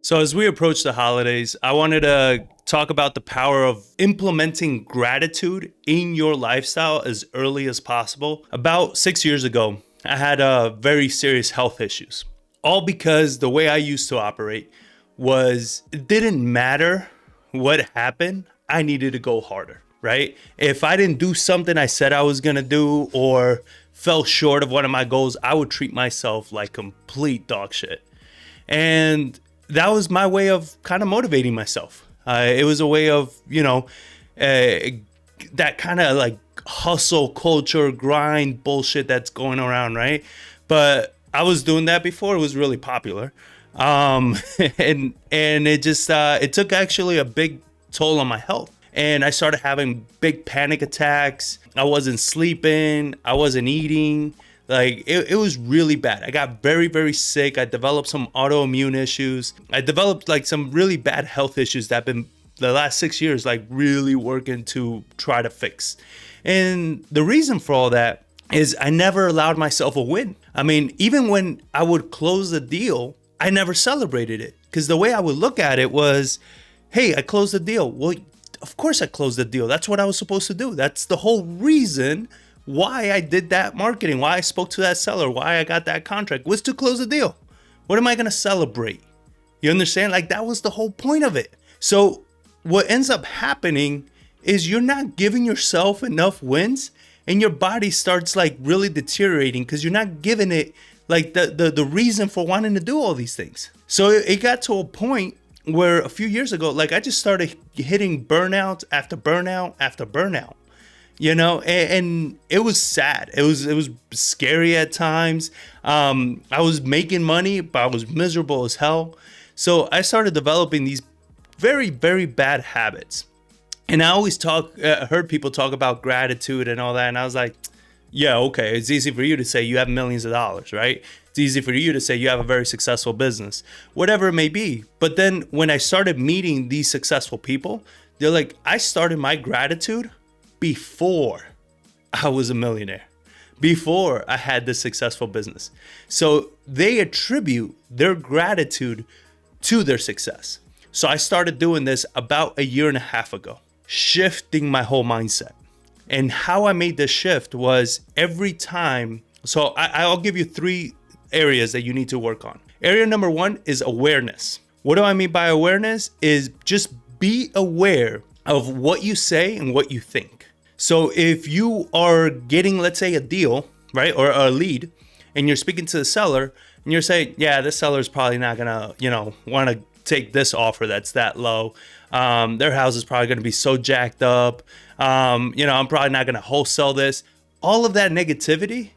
So, as we approach the holidays, I wanted to talk about the power of implementing gratitude in your lifestyle as early as possible. About 6 years ago, I had very serious health issues, all because the way I used to operate was it didn't matter what happened, I needed to go harder, right? If I didn't do something I said I was gonna do or fell short of one of my goals, I would treat myself like complete dog shit. And that was my way of kind of motivating myself. It was a way of, that kind of like hustle culture, grind bullshit that's going around, right? But I was doing that before it was really popular. And it just, it took actually a big toll on my health. And I started having big panic attacks. I wasn't sleeping. I wasn't eating. Like it was really bad. I got very, very sick. I developed some autoimmune issues. I developed like some really bad health issues that have been the last 6 years, like really working to try to fix. And the reason for all that is I never allowed myself a win. I mean, even when I would close the deal, I never celebrated it. Because the way I would look at it was, hey, I closed the deal. Well, of course I closed the deal. That's what I was supposed to do. That's the whole reason why I did that marketing, why I spoke to that seller, why I got that contract was to close the deal. What am I going to celebrate? You understand? Like that was the whole point of it. So what ends up happening is you're not giving yourself enough wins and your body starts like really deteriorating because you're not giving it like the reason for wanting to do all these things. So it got to a point where a few years ago, like I just started hitting burnout after burnout after burnout. And it was sad. It was scary at times. I was making money, but I was miserable as hell. So I started developing these very, very bad habits. And I always heard people talk about gratitude and all that. And I was like, yeah, okay. It's easy for you to say you have millions of dollars, right? It's easy for you to say you have a very successful business, whatever it may be. But then when I started meeting these successful people, they're like, I started my gratitude before I was a millionaire, before I had this successful business. So they attribute their gratitude to their success. So I started doing this about a year and a half ago, shifting my whole mindset. And how I made this shift was every time. So I'll give you 3 areas that you need to work on. Area number 1 is awareness. What do I mean by awareness? Is just be aware of what you say and what you think. So if you are getting, let's say, a deal, right, or a lead, and you're speaking to the seller, and you're saying, yeah, this seller is probably not gonna, want to take this offer that's that low. Their house is probably gonna be so jacked up. I'm probably not gonna wholesale this. All of that negativity,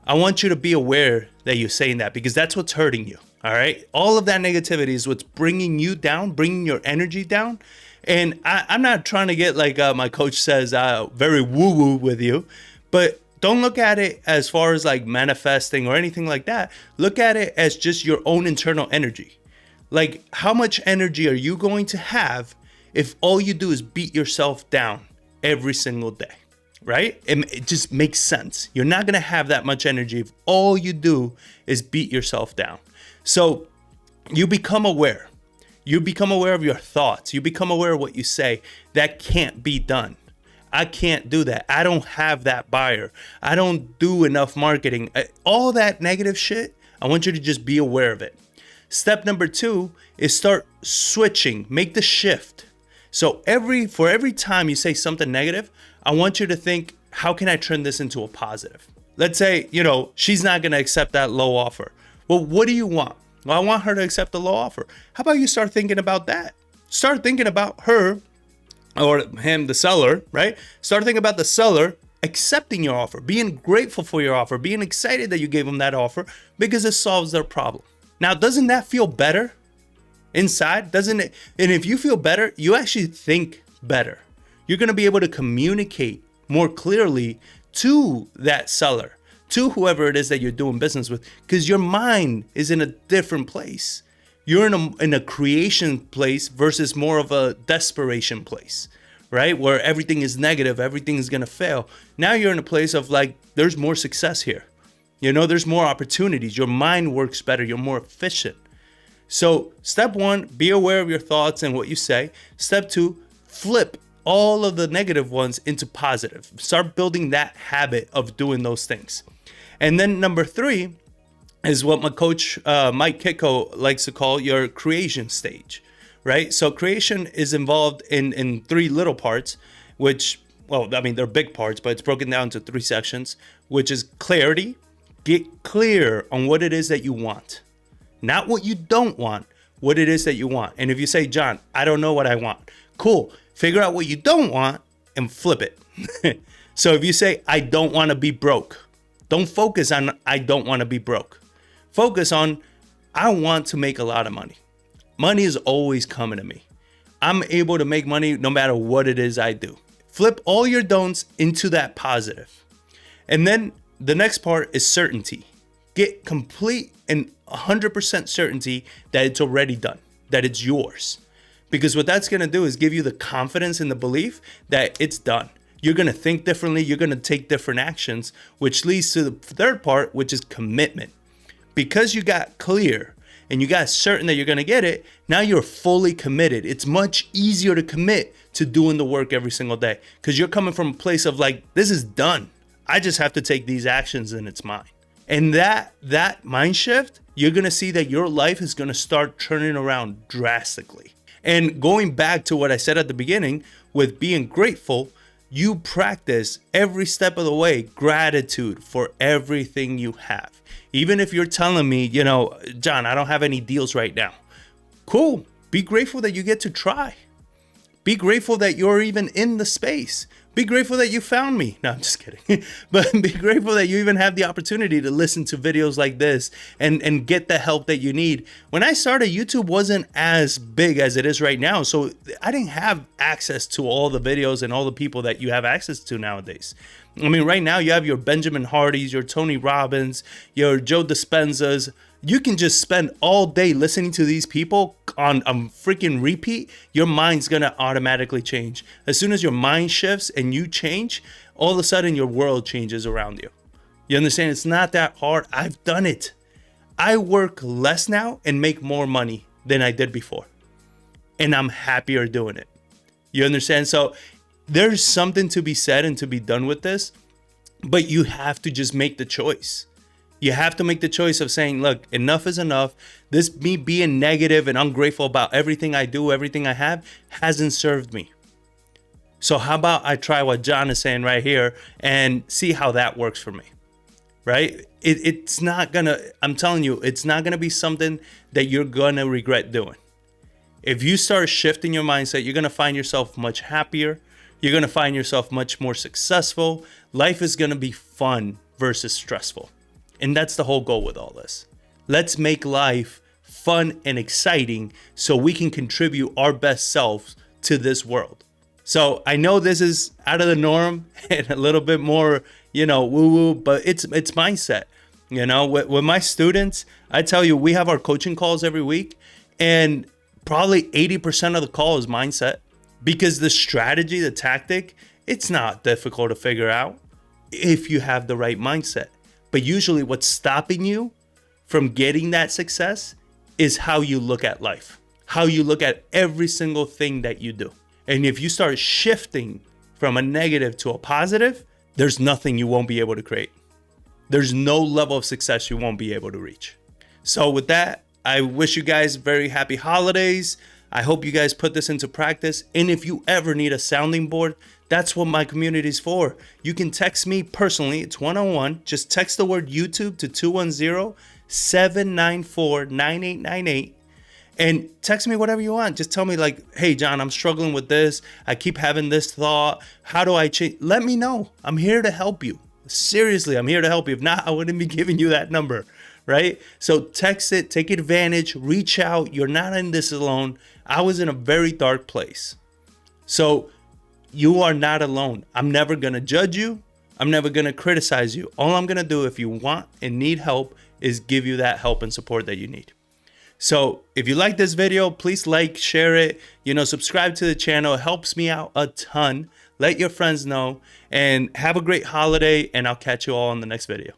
I want you to be aware that you're saying that because that's what's hurting you. All right, all of that negativity is what's bringing you down, bringing your energy down. And I'm not trying to get like my coach says, very woo-woo with you, but don't look at it as far as like manifesting or anything like that. Look at it as just your own internal energy. Like how much energy are you going to have if all you do is beat yourself down every single day, right? It just makes sense. You're not going to have that much energy if all you do is beat yourself down. So you become aware. You become aware of your thoughts. You become aware of what you say. That can't be done. I can't do that. I don't have that buyer. I don't do enough marketing. All that negative shit, I want you to just be aware of it. Step number 2 is start switching. Make the shift. So for every time you say something negative, I want you to think, how can I turn this into a positive? Let's say, she's not going to accept that low offer. Well, what do you want? Well, I want her to accept the low offer. How about you start thinking about that? Start thinking about her or him, the seller, right? Start thinking about the seller accepting your offer, being grateful for your offer, being excited that you gave them that offer because it solves their problem. Now, doesn't that feel better inside? Doesn't it? And if you feel better, you actually think better. You're going to be able to communicate more clearly to that seller, to whoever it is that you're doing business with, because your mind is in a different place. You're in a creation place versus more of a desperation place, right? Where everything is negative, everything is going to fail. Now you're in a place of like, there's more success here. There's more opportunities. Your mind works better. You're more efficient. So step one, be aware of your thoughts and what you say. Step two, flip all of the negative ones into positive. Start building that habit of doing those things. And then number three is what my coach, Mike Kitko, likes to call your creation stage, right? So creation is involved in three little parts, which, well, I mean, they're big parts, but it's broken down to three sections, which is clarity. Get clear on what it is that you want, not what you don't want, what it is that you want. And if you say, John, I don't know what I want, cool. Figure out what you don't want and flip it. So if you say, I don't want to be broke, don't focus on, I don't want to be broke. Focus on, I want to make a lot of money. Money is always coming to me. I'm able to make money no matter what it is I do. Flip all your don'ts into that positive. And then the next part is certainty. Get complete and 100% certainty that it's already done, that it's yours. Because what that's going to do is give you the confidence and the belief that it's done. You're going to think differently. You're going to take different actions, which leads to the third part, which is commitment. Because you got clear and you got certain that you're going to get it, now you're fully committed. It's much easier to commit to doing the work every single day because you're coming from a place of like, this is done. I just have to take these actions and it's mine. And that mind shift, you're going to see that your life is going to start turning around drastically. And going back to what I said at the beginning with being grateful, you practice every step of the way gratitude for everything you have. Even if you're telling me, you know, John, I don't have any deals right now. Cool. Be grateful that you get to try. Be grateful that you're even in the space. Be grateful that you found me. No, I'm just kidding. But be grateful that you even have the opportunity to listen to videos like this and get the help that you need. When I started, YouTube wasn't as big as it is right now. So I didn't have access to all the videos and all the people that you have access to nowadays. I mean, right now you have your Benjamin Hardys, your Tony Robbins, your Joe Dispenzas. You can just spend all day listening to these people on freaking repeat. Your mind's going to automatically change. As soon as your mind shifts and you change, all of a sudden your world changes around you. You understand? It's not that hard. I've done it. I work less now and make more money than I did before. And I'm happier doing it. You understand? So there's something to be said and to be done with this, but you have to just make the choice. You have to make the choice of saying, look, enough is enough. This me being negative and ungrateful about everything I do, everything I have, hasn't served me. So how about I try what John is saying right here and see how that works for me, right? It's not gonna, I'm telling you, it's not gonna be something that you're gonna regret doing. If you start shifting your mindset, you're gonna find yourself much happier. You're gonna find yourself much more successful. Life is gonna be fun versus stressful. And that's the whole goal with all this. Let's make life fun and exciting so we can contribute our best selves to this world. So I know this is out of the norm and a little bit more, woo-woo, but it's mindset. With my students, I tell you, we have our coaching calls every week, and probably 80% of the call is mindset, because the strategy, the tactic, it's not difficult to figure out if you have the right mindset. But usually what's stopping you from getting that success is how you look at life, how you look at every single thing that you do. And if you start shifting from a negative to a positive, there's nothing you won't be able to create. There's no level of success you won't be able to reach. So with that, I wish you guys very happy holidays. I hope you guys put this into practice. And if you ever need a sounding board, that's what my community is for. You can text me personally. It's one-on-one. Just text the word YouTube to 210-794-9898. And text me whatever you want. Just tell me like, hey, John, I'm struggling with this. I keep having this thought. How do I change? Let me know. I'm here to help you. Seriously, I'm here to help you. If not, I wouldn't be giving you that number, right? So text it, take advantage, reach out. You're not in this alone. I was in a very dark place. So you are not alone. I'm never going to judge you. I'm never going to criticize you. All I'm going to do if you want and need help is give you that help and support that you need. So if you like this video, please like, share it, subscribe to the channel. It helps me out a ton. Let your friends know, and have a great holiday, and I'll catch you all in the next video.